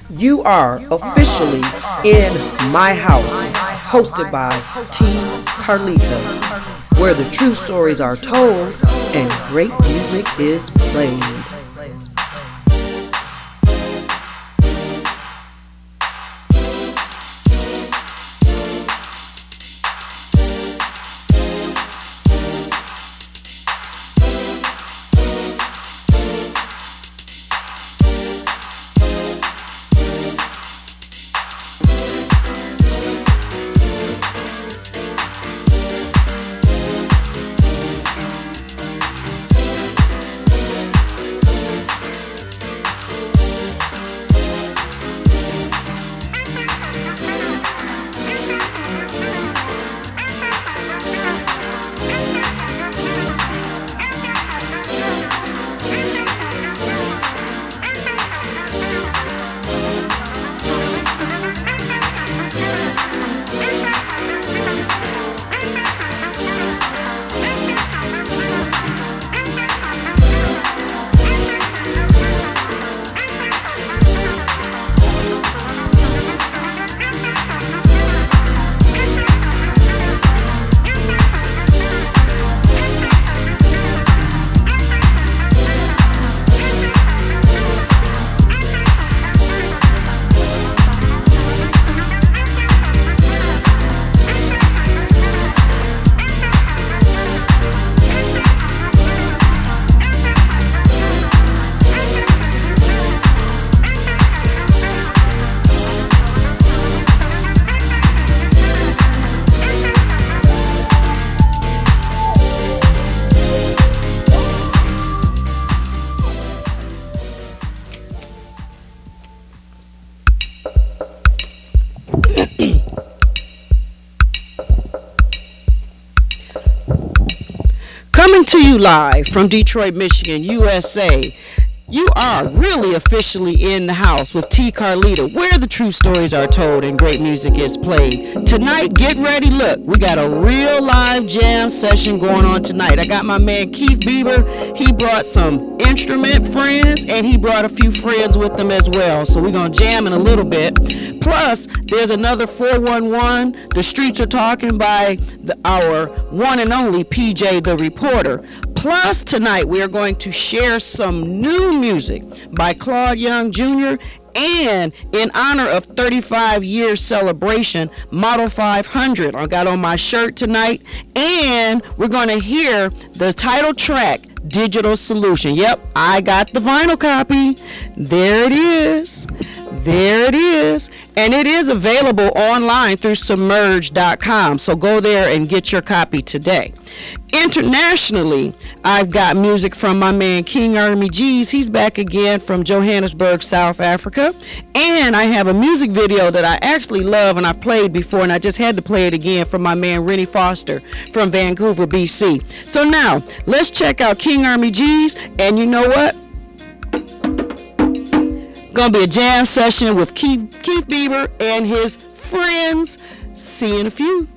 You are officially in my house, hosted by T. Carlita, where the true stories are told and great music is played. Coming to you live from Detroit, Michigan, USA. You are really officially in the house with T. Carlita, where the true stories are told and great music is played. Tonight, get ready. Look, we got a real live jam session going on tonight. I got my man Keith Beber. He brought some instrument friends, and he brought a few friends with him as well. So we're going to jam in a little bit. Plus, there's another 411. The Streets Are Talking by our one and only PJ the Reporter. Plus, tonight we are going to share some new music by Claude Young Jr. and in honor of 35 years celebration, Model 500. I got on my shirt tonight, and we're going to hear the title track, Digital Solution. Yep, I got the vinyl copy. There it is. There it is. And it is available online through submerge.com. So go there and get your copy today. Internationally, I've got music from my man King Army G's. He's back again from Johannesburg, South Africa. And I have a music video that I actually love and I played before, and I just had to play it again from my man Rennie from Vancouver, BC. So now, let's check out King Army G's. And you know what? Gonna be a jam session with Keith Beber and his friends. See you in a few.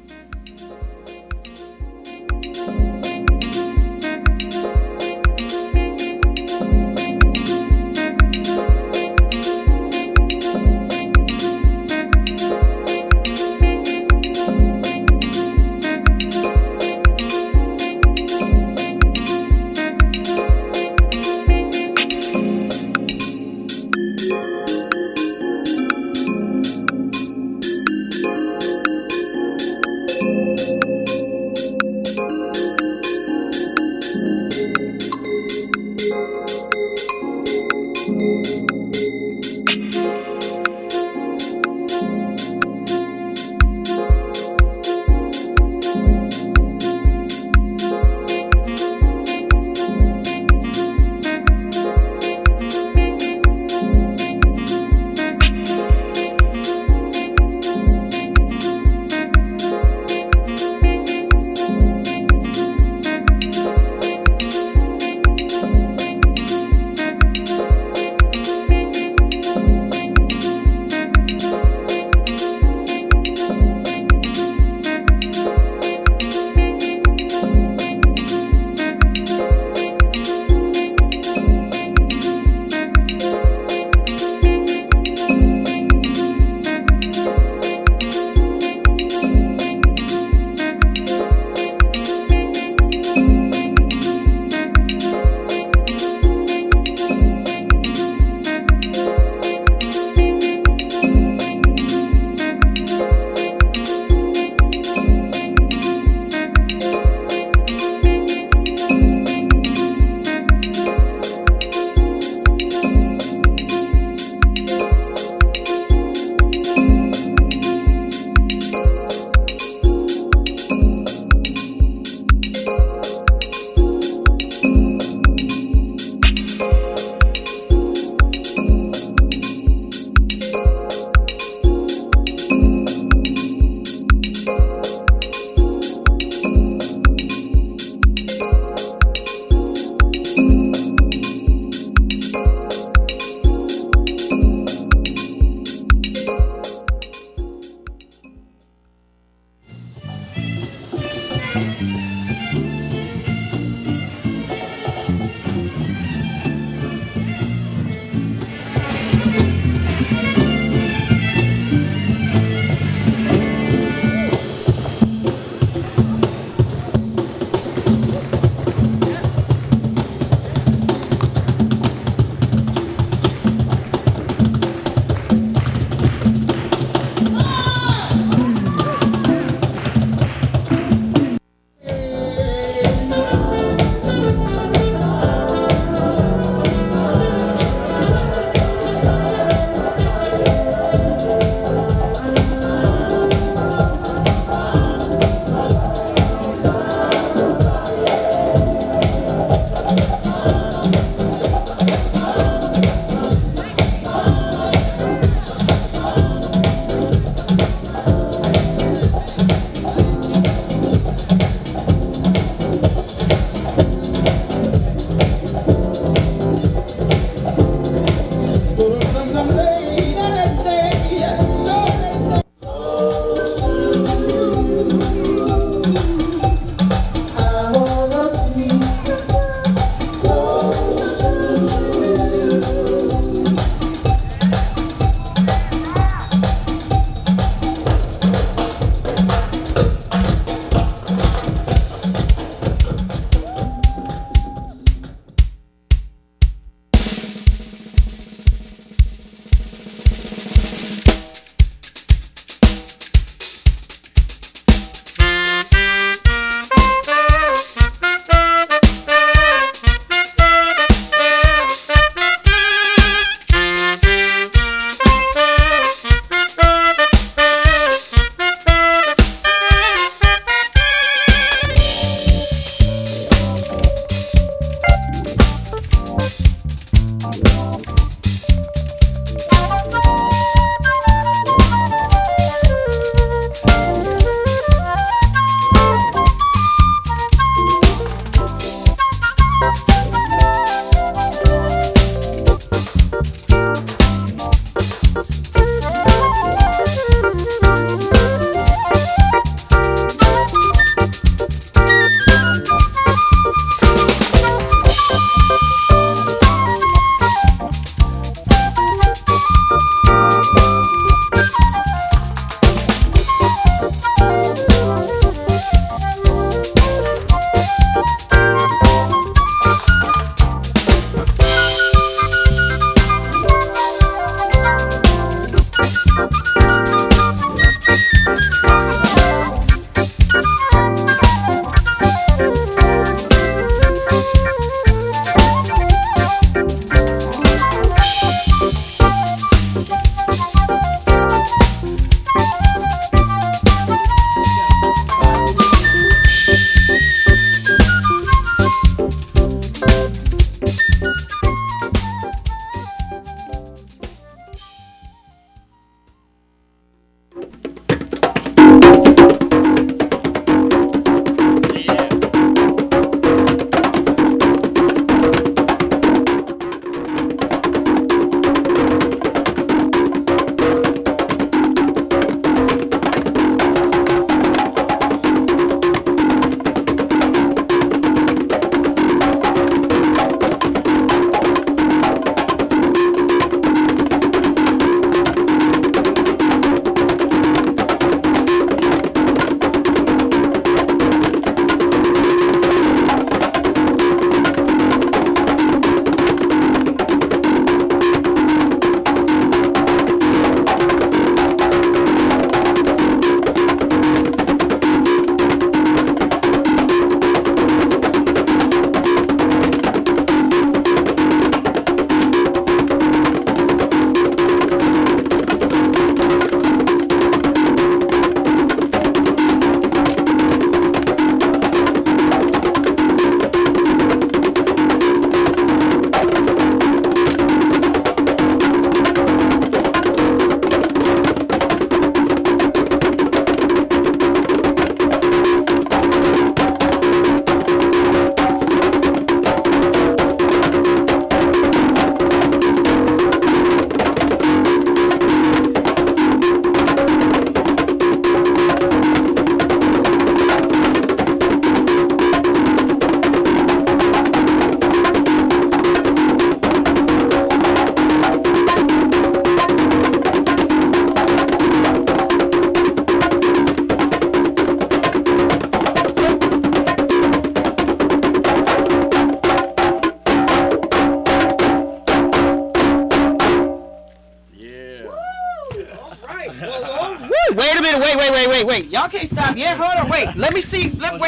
Wait a minute. Wait. Y'all can't stop yet. Hold on. Wait. Let me see. Wait a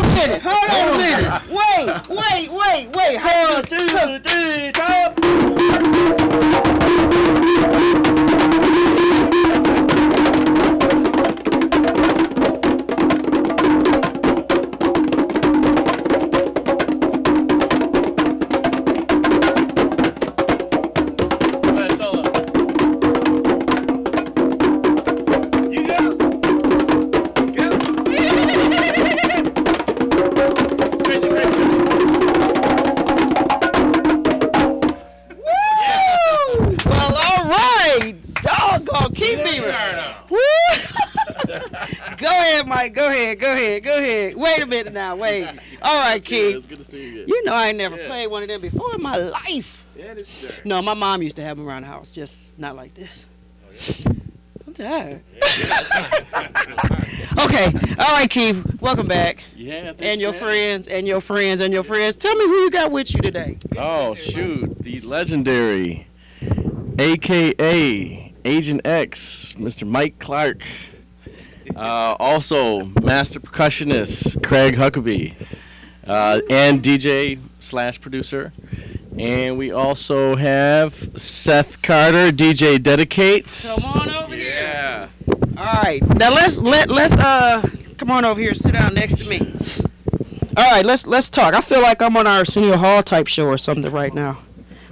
minute. Hold on a minute. Wait. Hold on. 2, 3, stop. Keith Beber. Go ahead, Mike. Go ahead. Wait a minute now. Wait. All right, Keith. It's good to see you again. You know I ain't never played one of them before in my life. Yeah, this is No, my mom used to have them around the house, just not like this. Oh, yeah? I'm tired. Okay. All right, Keith. Welcome back. Yeah. And your friends. Tell me who you got with you today. Oh, shoot. The legendary, a.k.a. Agent X, Mr. Mike Clark. Also, master percussionist, Craig Huckabee. And DJ/producer. And we also have Seth Carter, DJ Dedicates. Come on over here. All right. Now let's come on over here, sit down next to me. All right, let's talk. I feel like I'm on our Arsenio Hall type show or something right now.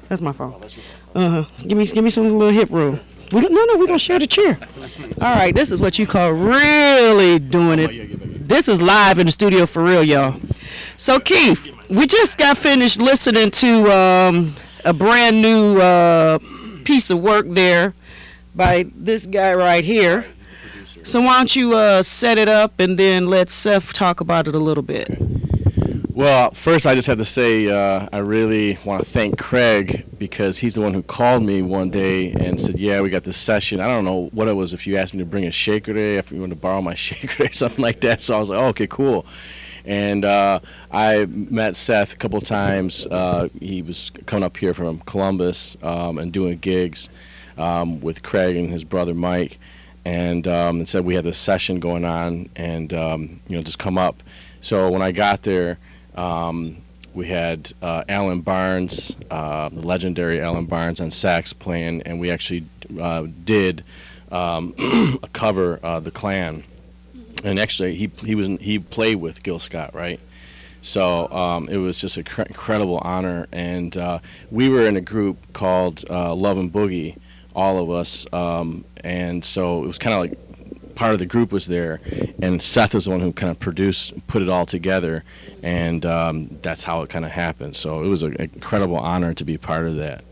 That's my phone. Give me some little hip room. We're gonna share the chair. All right, this is what you call really doing it. This is live in the studio for real, y'all. So Keith, we just got finished listening to a brand new piece of work there by this guy right here. So why don't you set it up and then let Seth talk about it a little bit. Well, first I just have to say I really want to thank Craig because he's the one who called me one day and said, yeah, we got this session. I don't know what it was, if you asked me to bring a shaker today, if you wanted to borrow my shaker or something like that. So I was like, oh, okay, cool. And I met Seth a couple of times. He was coming up here from Columbus and doing gigs with Craig and his brother Mike. And said we had this session going on and, just come up. So when I got there, we had Alan Barnes, the legendary Alan Barnes on sax playing, and we actually did a cover, the Klan. And actually, he played with Gil Scott, right? So it was just an incredible honor. And we were in a group called Love and Boogie, all of us. And so it was kind of like part of the group was there, and Seth was the one who kind of put it all together, and that's how it kind of happened. So it was an incredible honor to be part of that.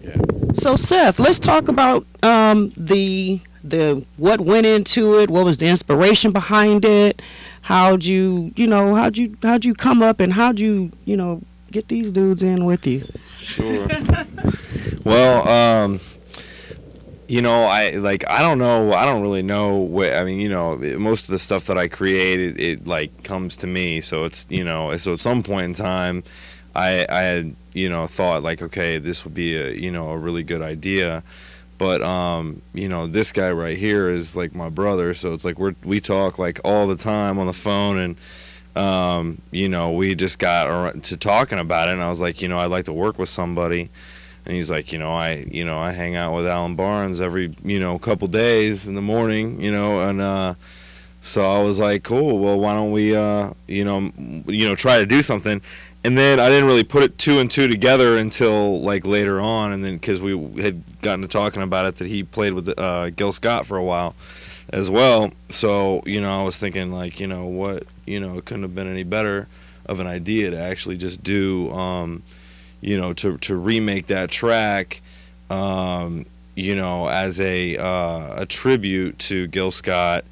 Yeah. So Seth, let's talk about the what went into it. What was the inspiration behind it? How'd you come up, and how'd you get these dudes in with you? Sure. Well, I don't know. I don't really know what. I mean, most of the stuff that I create, it like comes to me. So it's so at some point in time, I had thought like, okay, this would be a really good idea. But this guy right here is like my brother. So it's like we talk like all the time on the phone, and we just got to talking about it, and I was like, I'd like to work with somebody. And he's like, I hang out with Alan Barnes every, couple days in the morning, and so I was like, cool, well, why don't we, try to do something. And then I didn't really put two and two together until like later on, and then because we had gotten to talking about it that he played with Gil Scott for a while as well. So, I was thinking like, what, it couldn't have been any better of an idea to actually just do, to remake that track, as a tribute to Gil Scott,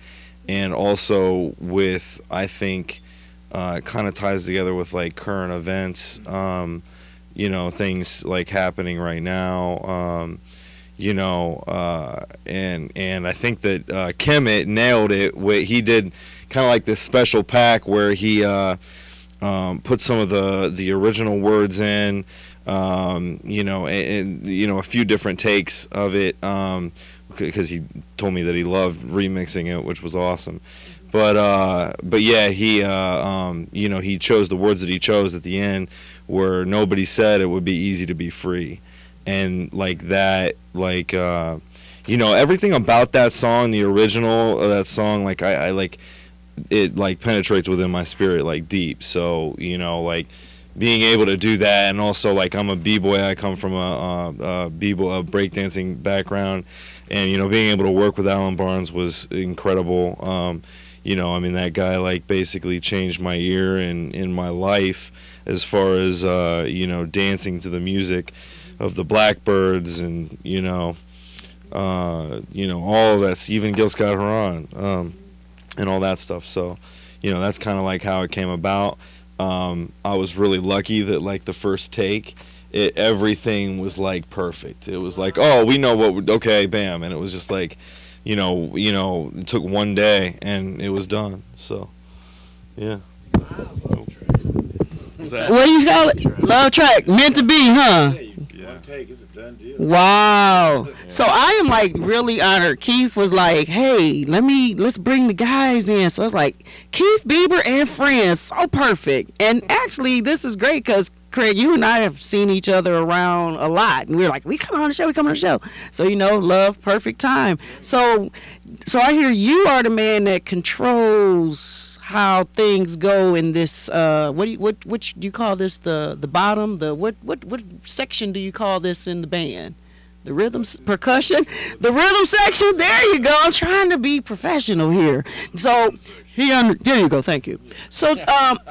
and also with, I think, it kind of ties together with like current events, things like happening right now, and I think that Kemet nailed it. He did kind of like this special pack where he put some of the original words in, You know, and you know, a few different takes of it, because he told me that he loved remixing it, which was awesome. But yeah, he you know, he chose the words that he chose at the end, where nobody said it would be easy to be free, and like that, like you know, everything about that song, the original of that song, like I like it, like penetrates within my spirit like deep. So you know, like being able to do that, and also like I'm a b-boy, I come from a b-boy breakdancing background, and you know, being able to work with Alan Barnes was incredible. You know, I mean, that guy like basically changed my ear and in my life as far as you know, dancing to the music of the Blackbirds, and you know, all of that, even Gil Scott Heron, and all that stuff. So, you know, that's kind of like how it came about. I was really lucky that like the first take, everything was like perfect. It was like, oh, we know what, okay, bam, and it was just like, you know, it took one day and it was done. So, yeah. What do you call it? Love track, meant to be, huh? Take, it's a done deal. Wow. So I am like really honored. Keith was like, hey, let's bring the guys in. So I was like, Keith Beber and Friends, so perfect. And actually this is great because Craig, you and I have seen each other around a lot, and we were like, we come on the show. So, you know, love, perfect time. So I hear you are the man that controls how things go in this. What do you call this? The bottom. What section do you call this in the band? The rhythm percussion. The rhythm section. There you go. I'm trying to be professional here. So there you go. Thank you. So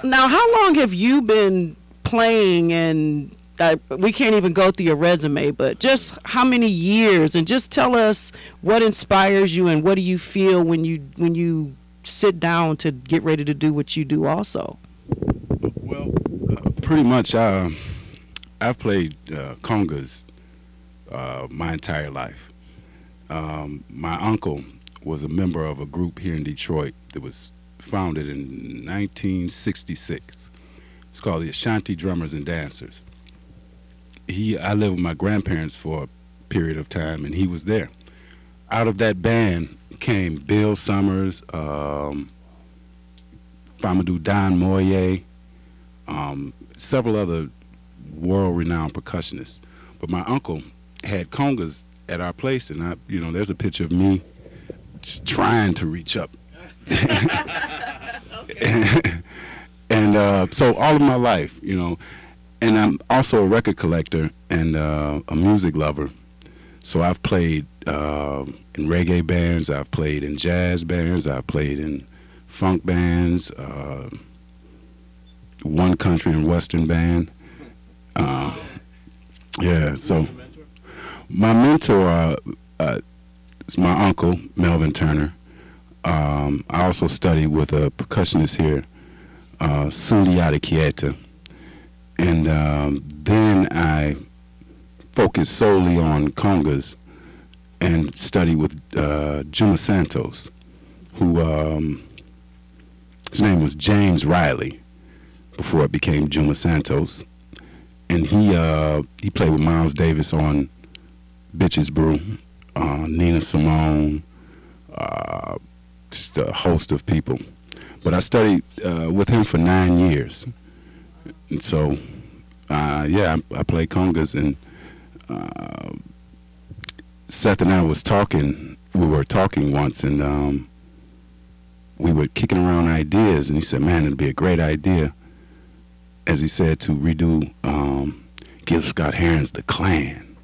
now, how long have you been playing? And we can't even go through your resume, but just how many years? And just tell us what inspires you and what do you feel when you sit down to get ready to do what you do also. Well, pretty much I've played congas my entire life. My uncle was a member of a group here in Detroit that was founded in 1966. It's called the Ashanti Drummers and Dancers. I lived with my grandparents for a period of time, and he was there. Out of that band came Bill Summers, Famadou Don Moye, several other world-renowned percussionists. But my uncle had congas at our place, and there's a picture of me just trying to reach up. And so all of my life, and I'm also a record collector and a music lover. So I've played in reggae bands, I've played in jazz bands, I've played in funk bands, one country and western band. Yeah, so my mentor is my uncle, Melvin Turner. I also studied with a percussionist here, Sundiata Kieta. And then I focused solely on congas and studied with Juma Santos, who his name was James Riley before it became Juma Santos. And he played with Miles Davis on Bitches Brew, Nina Simone, just a host of people. But I studied with him for 9 years. And so, yeah, I play congas, and Seth and I we were talking once, and we were kicking around ideas, and he said, man, it'd be a great idea, as he said, to redo Gil Scott Heron's The Klan.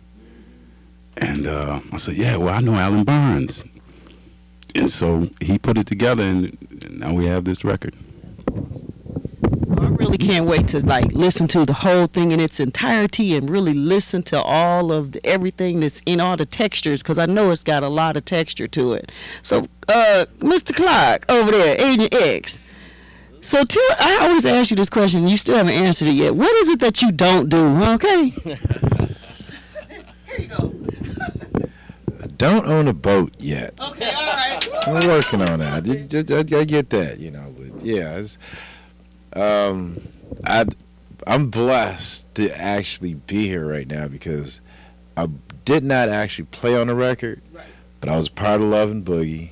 And I said, yeah, well, I know Alan Barnes. And so he put it together, and now we have this record. I really can't wait to listen to the whole thing in its entirety and really listen to all of everything that's in all the textures, because I know it's got a lot of texture to it. So, Mr. Claude over there, Agent X. So, I always ask you this question, you still haven't answered it yet. What is it that you don't do? Okay. Here you go. I don't own a boat yet. Okay, all right. I'm working on that. I get that, but yeah, I'm blessed to actually be here right now because I did not actually play on the record, but I was part of Love and Boogie.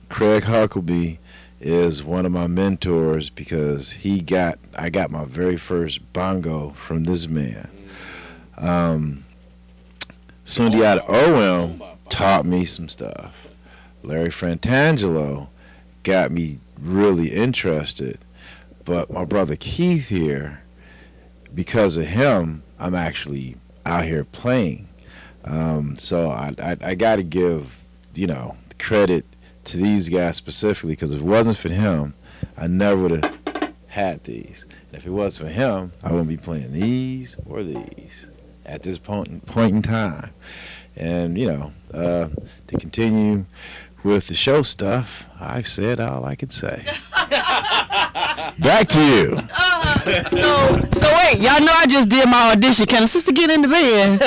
Craig Huckabee is one of my mentors because I got my very first bongo from this man. Sundiata OM taught me some stuff. Larry Frantangelo got me really interested. But my brother Keith here, because of him, I'm actually out here playing. So I got to give, credit to these guys specifically, because if it wasn't for him, I never would have had these. And if it wasn't for him, I wouldn't be playing these or these at this point in time. And, to continue with the show stuff, I've said all I could say. Back to you. So wait, y'all know I just did my audition. Can a sister get in the bed?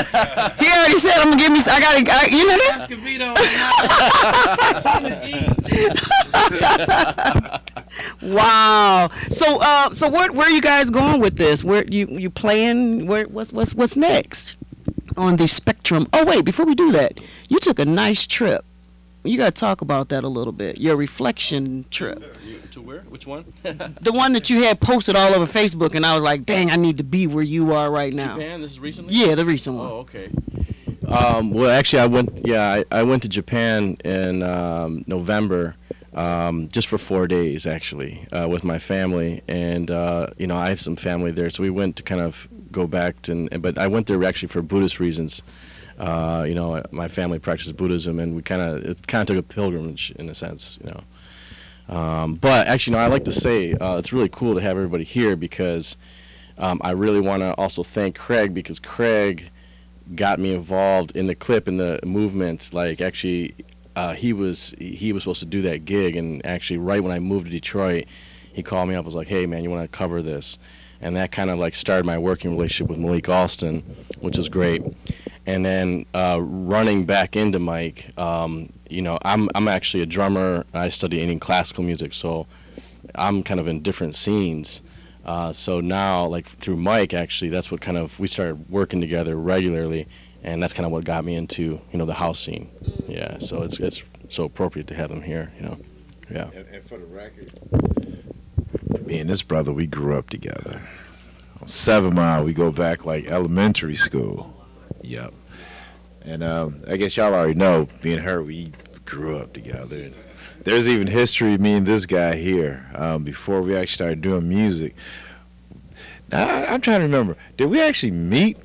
He already said I'm gonna give me. You know that? Wow. So where are you guys going with this? Where you playing? What's next on the spectrum? Oh wait, before we do that, you took a nice trip. You got to talk about that a little bit. Your reflection trip. To where? Which one? The one that you had posted all over Facebook, and I was like, dang, I need to be where you are right now. Japan? This is recently? Yeah, the recent one. Oh, okay. Well, actually, I went to Japan in November, just for 4 days, actually, with my family. And, I have some family there, so we went to kind of go back but I went there actually for Buddhist reasons. My family practices Buddhism, and it kind of took a pilgrimage in a sense, But actually, I like to say it's really cool to have everybody here because I really want to also thank Craig, because Craig got me involved in the clip and the movement. Like actually, he was supposed to do that gig, and actually right when I moved to Detroit, he called me up. Was like, "Hey man, you want to cover this?" And that kind of like started my working relationship with Malik Alston, which is great. And then running back into Mike, I'm actually a drummer. I study Indian classical music, so I'm kind of in different scenes. So now, like through Mike, actually, that's what we started working together regularly, and that's kind of what got me into the house scene. Yeah, so it's so appropriate to have him here. Yeah. And for the record, me and this brother, we grew up together. On 7 Mile, we go back like elementary school. Yep. And I guess y'all already know, me and her, we grew up together. There's even history of me and this guy here before we actually started doing music. Now, I'm trying to remember, did we actually meet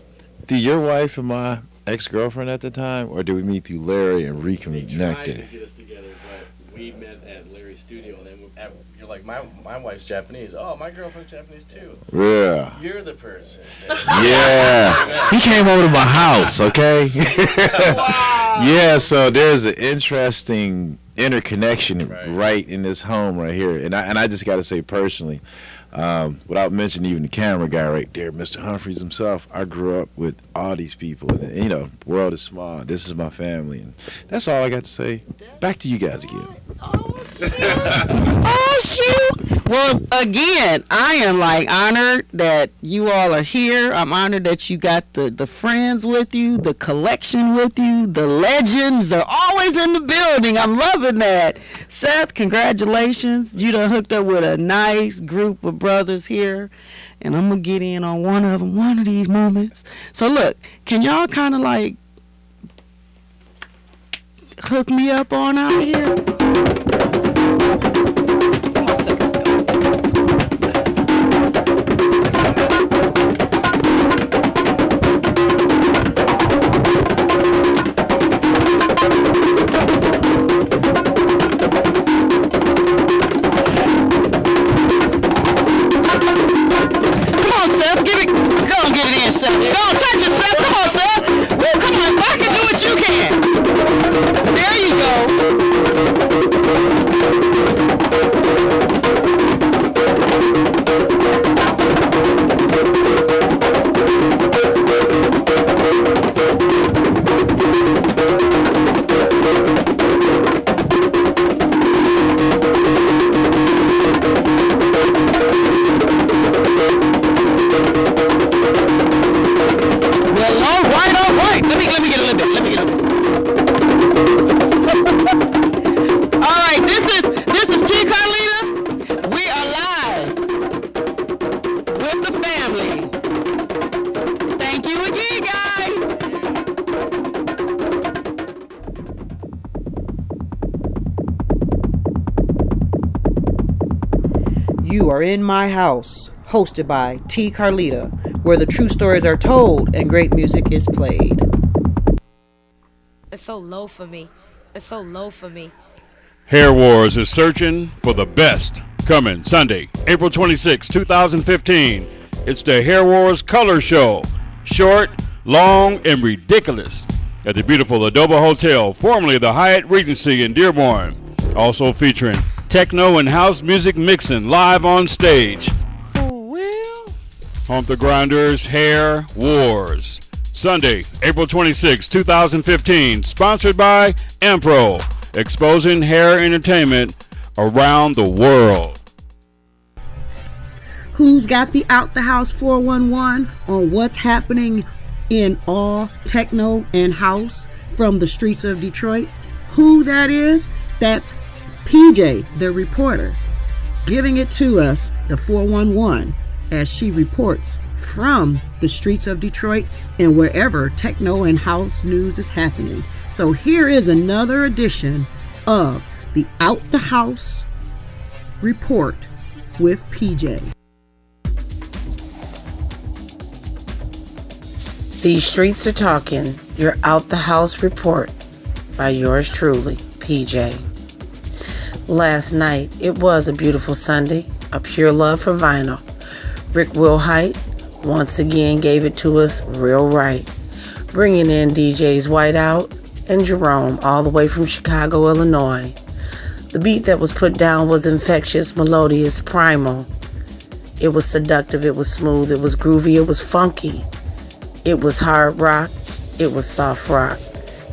through your wife and my ex-girlfriend at the time, or did we meet through Larry and reconnected? They tried to get us together, but we met at Larry's studio, and then you're like, my wife's Japanese. Oh, my girlfriend's Japanese too. Yeah. You're the person. Yeah. He came over to my house, okay? Wow. Yeah, so there's an interesting interconnection right in this home right here. And I just got to say personally, without mentioning even the camera guy right there, Mr. Humphreys himself, I grew up with all these people. And, the world is small. This is my family. And that's all I got to say. Back to you guys again. Oh, shoot. Oh, shoot. Well, again, I am honored that you all are here. I'm honored that you got the friends with you, the collection with you. The legends are always in the building. I'm loving that. Seth, congratulations. You done hooked up with a nice group of brothers here. And I'm going to get in on one of them one of these moments. So, look, can y'all kind of hook me up on out here? Come on, Seth, let's go. Come on, Seth, get it in, Seth. Go on, touch it, Seth. Come on, Seth. Woo, come on, if I can do it, you can. There you go. You are in my house, hosted by T. Carlita, where the true stories are told and great music is played. It's so low for me. It's so low for me. Hair Wars is searching for the best. Coming Sunday, April 26, 2015. It's the Hair Wars Color Show. Short, long, and ridiculous. At the beautiful Adobe Hotel, formerly the Hyatt Regency in Dearborn. Also featuring techno and house music mixing live on stage. For real? Hump the Grinders Hair Wars. Sunday, April 26, 2015. Sponsored by Ampro. Exposing hair entertainment around the world. Who's got the Out the House 411 on what's happening in all techno and house from the streets of Detroit? Who that is? That's PJ, the reporter, giving it to us, the 411, as she reports from the streets of Detroit and wherever techno and house news is happening. So here is another edition of the Out the House report with PJ. These streets are talking. Your Out the House report by yours truly, PJ. Last night, it was a beautiful Sunday, a pure love for vinyl. Rick Wilhite once again gave it to us real right, bringing in DJs Whiteout and Jerome all the way from Chicago, Illinois. The beat that was put down was infectious, melodious, primal. It was seductive, it was smooth, it was groovy, it was funky. It was hard rock, it was soft rock.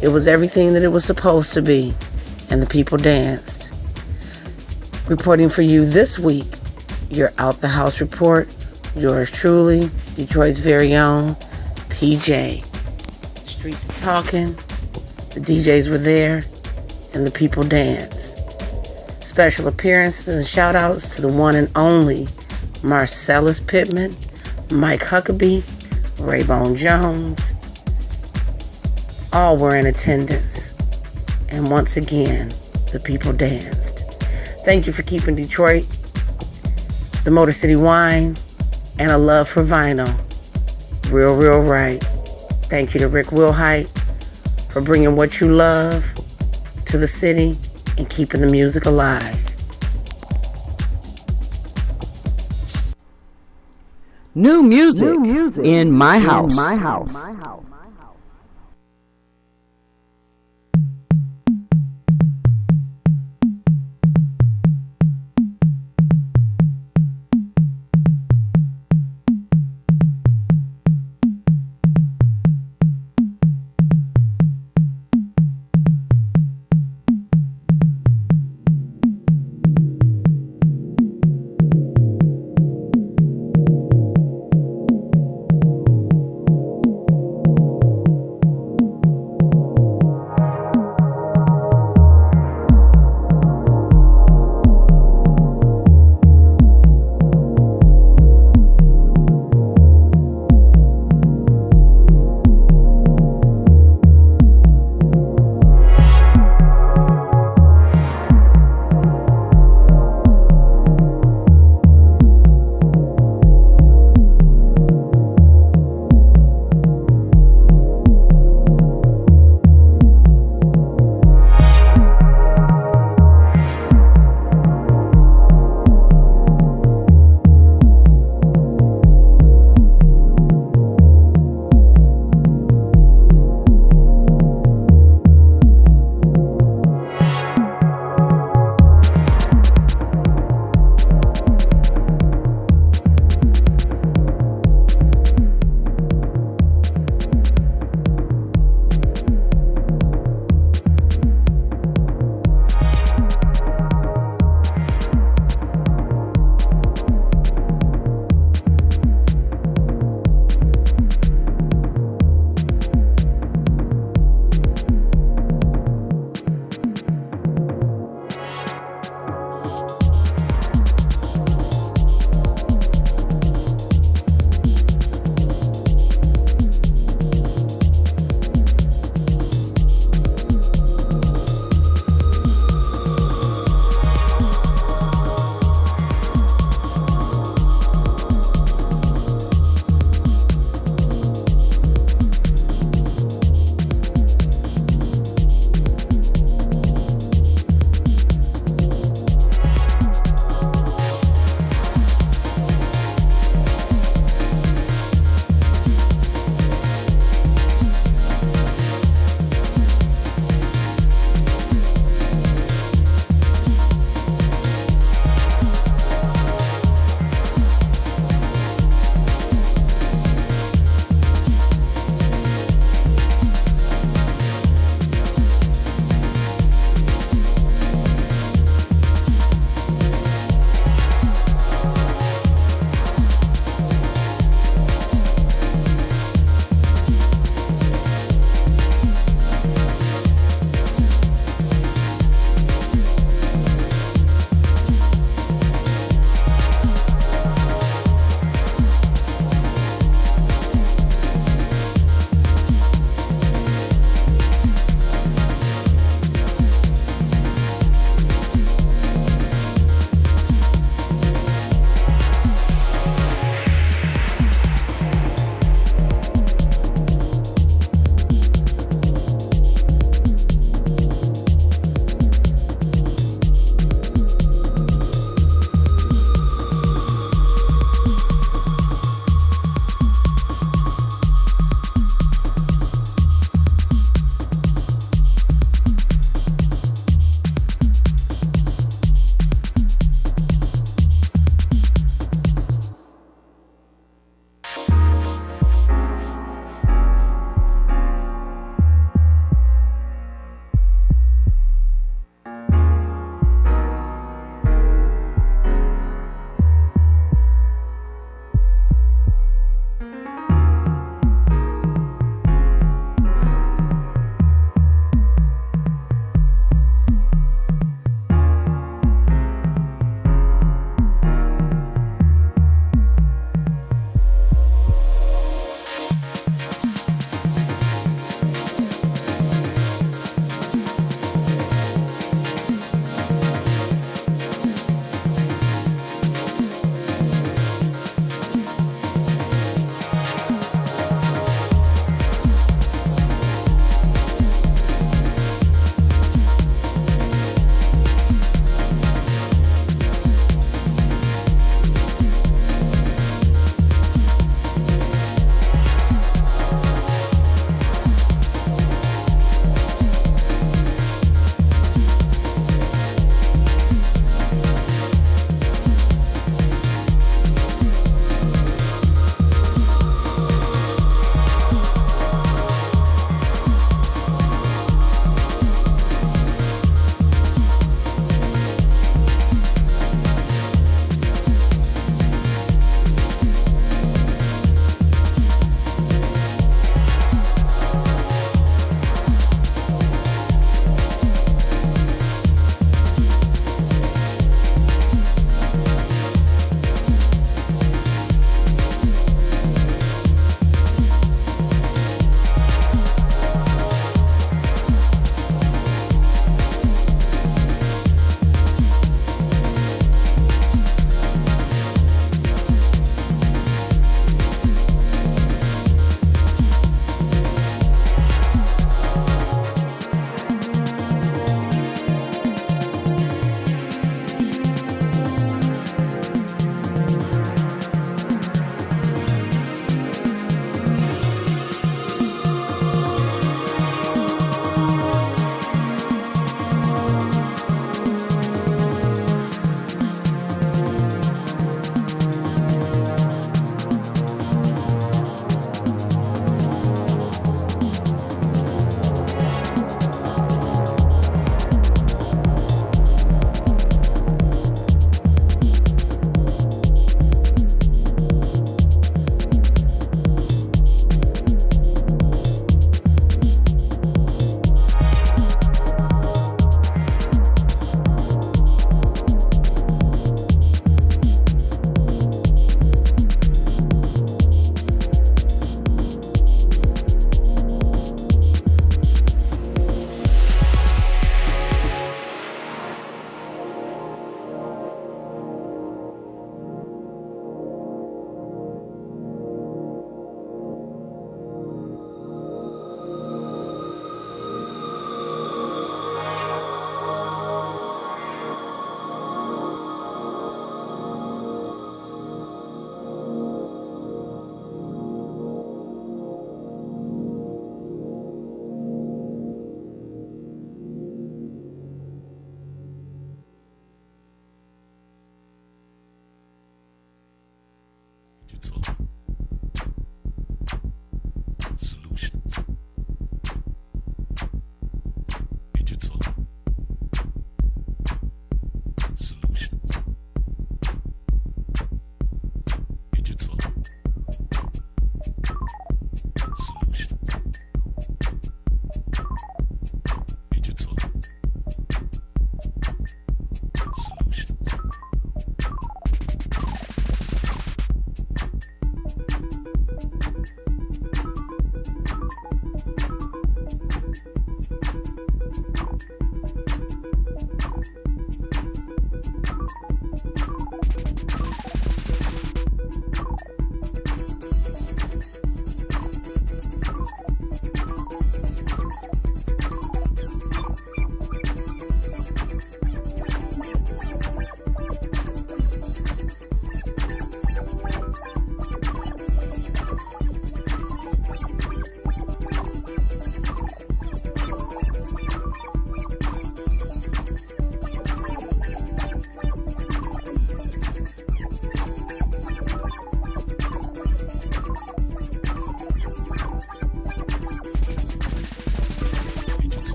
It was everything that it was supposed to be, and the people danced. Reporting for you this week, your Out the House report, yours truly, Detroit's very own, PJ. Streets are talking, the DJs were there, and the people danced. Special appearances and shout outs to the one and only Marcellus Pittman, Mike Huckabee, Raybone Jones. All were in attendance. And once again, the people danced. Thank you for keeping Detroit, the Motor City wine, and a love for vinyl real, real right. Thank you to Rick Wilhite for bringing what you love to the city and keeping the music alive. New music, in my house.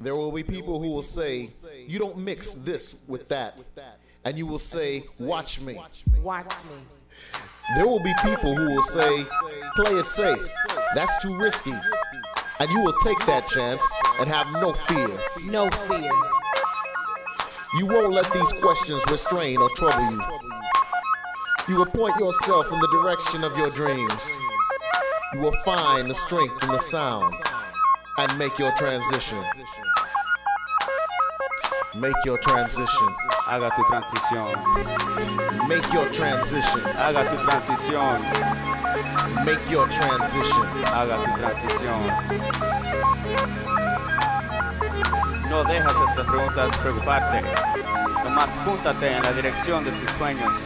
There will be people who will say, you don't mix this with that. And you will say, watch me. Watch me. There will be people who will say, play it safe. That's too risky. And you will take that chance and have no fear. No fear. You won't let these questions restrain or trouble you. You will point yourself in the direction of your dreams. You will find the strength in the sound and make your transition. Make your transition. Haga tu transición. Make your transition. Haga tu transición. Make your transition. Haga tu transición. No dejas estas preguntas preocuparte. Nomás púntate en la dirección de tus sueños.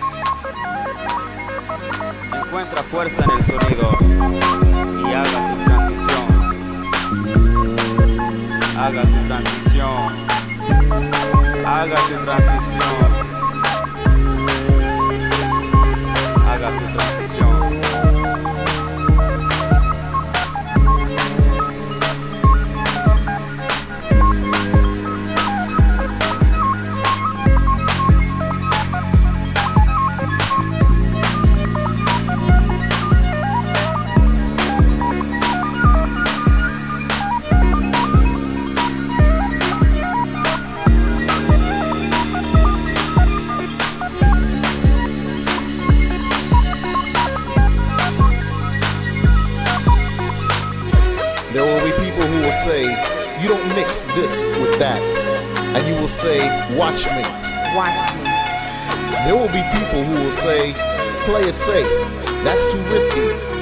Encuentra fuerza en el sonido y haga tu transición. Haga tu transición. Haga tu transición. Haga tu transición. Say, you don't mix this with that. And you will say, watch me. Watch me. There will be people who will say, play it safe. That's too risky.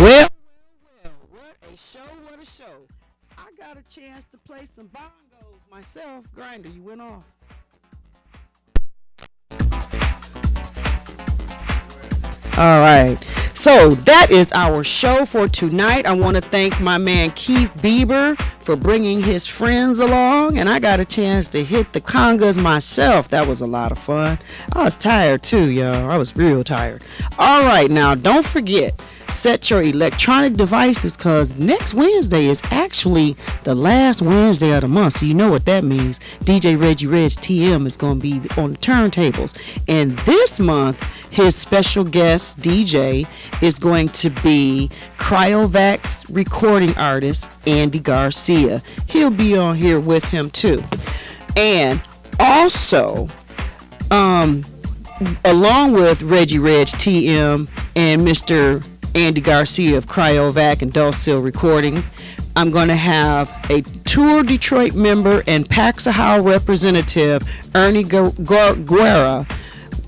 Well, what a show, what a show. I got a chance to play some bongos myself. Grinder, you went off. All right. So that is our show for tonight. I want to thank my man Keith Beber for bringing his friends along, and I got a chance to hit the congas myself. That was a lot of fun. I was tired too, y'all. I was real tired. All right, now don't forget, set your electronic devices, because next Wednesday is actually the last Wednesday of the month, so you know what that means. DJ Reggie Reg TM is going to be on the turntables, and this month his special guest DJ is going to be Cryovac's recording artist Andy Garcia. He'll be on here with him too. And also, along with Reggie Reg TM and Mr. Andy Garcia of Cryovac and Dulcil Recording, I'm going to have a Tour Detroit member and Paxahau representative, Ernie Guerra.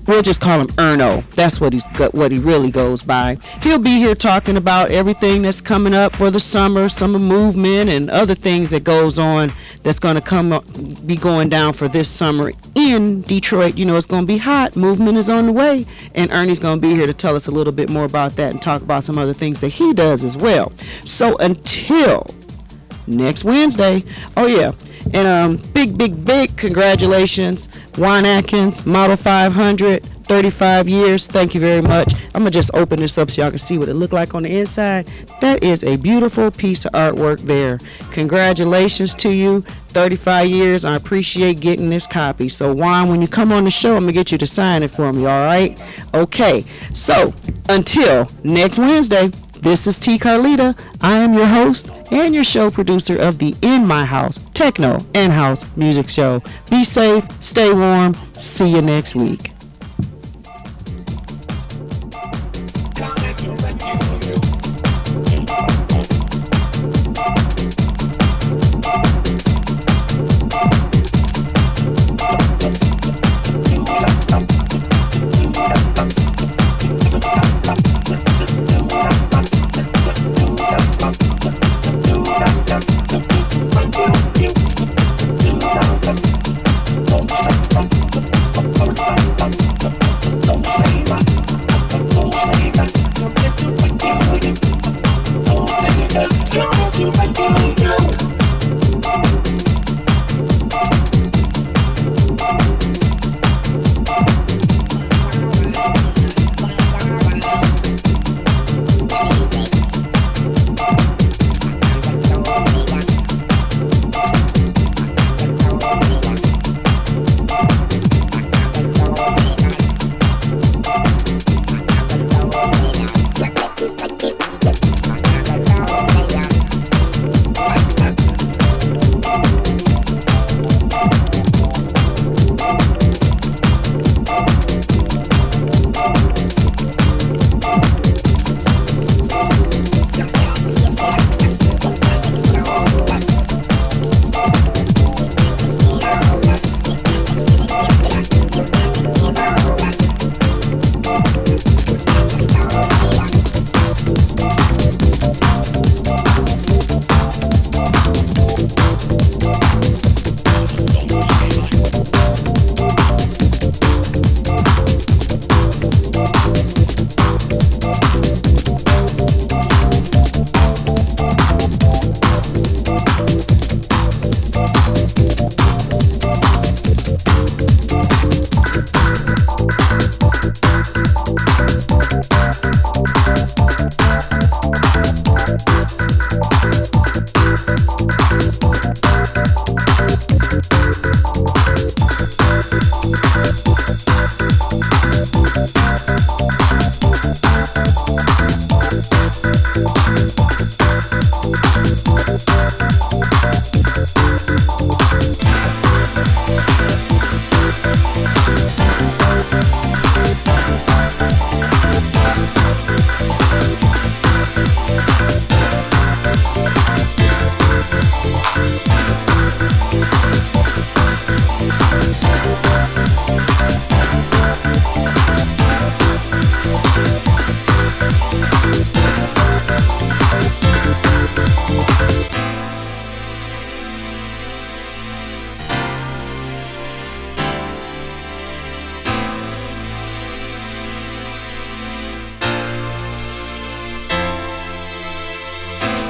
We'll just call him Erno. That's what he really goes by. He'll be here talking about everything that's coming up for the summer movement and other things that goes on that's going to be going down for this summer in Detroit. You know, it's going to be hot. Movement is on the way, and Ernie's going to be here to tell us a little bit more about that and talk about some other things that he does as well. So until next Wednesday. Oh yeah, and big congratulations, Juan Atkins, Model 500, 35 years. Thank you very much. I'm gonna just open this up so y'all can see what it looked like on the inside. That is a beautiful piece of artwork there. Congratulations to you, 35 years. I appreciate getting this copy. So Juan, when you come on the show, I'm gonna get you to sign it for me. All right? Okay. So until next Wednesday, this is T. Carlita. I am your host and your show producer of the In My House Techno and House Music Show. Be safe, stay warm. See you next week.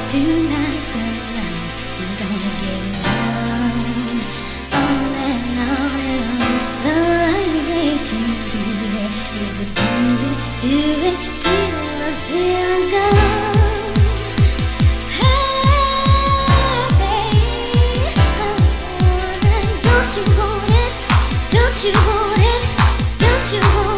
Tonight's the night we're gonna Do it till the feelings go. Don't you want it? Don't you want it? Don't you want it?